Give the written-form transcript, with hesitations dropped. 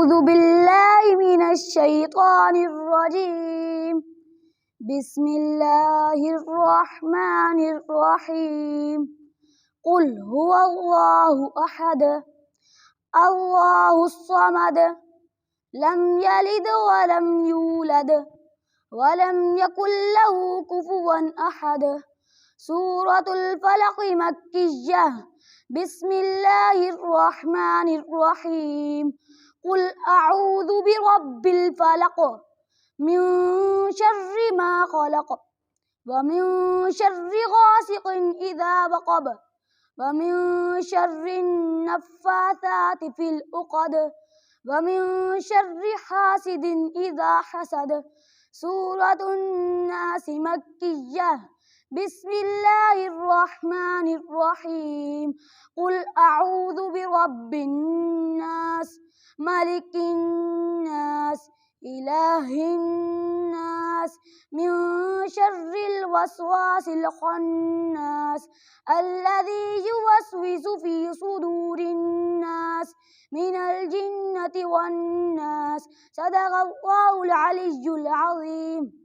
أعوذ بالله من الشيطان الرجيم. بسم الله الرحمن الرحيم. قل هو الله أحد الله الصمد لم يلد ولم يولد ولم يكن له كفوا أحد. سورة الفلق مكية. بسم الله الرحمن الرحيم. قل أعوذ برب الفلق من شر ما خلق ومن شر غاسق إذا وقب ومن شر النفاثات في العقد ومن شر حاسد إذا حسد. سورة الناس مكية. بسم الله الرحمن الرحيم. قل أعوذ برب الناس ملك الناس إله الناس من شر الوسواس الخناس الذي يوسوس في صدور الناس من الجنة والناس. صدق الله العلي العظيم.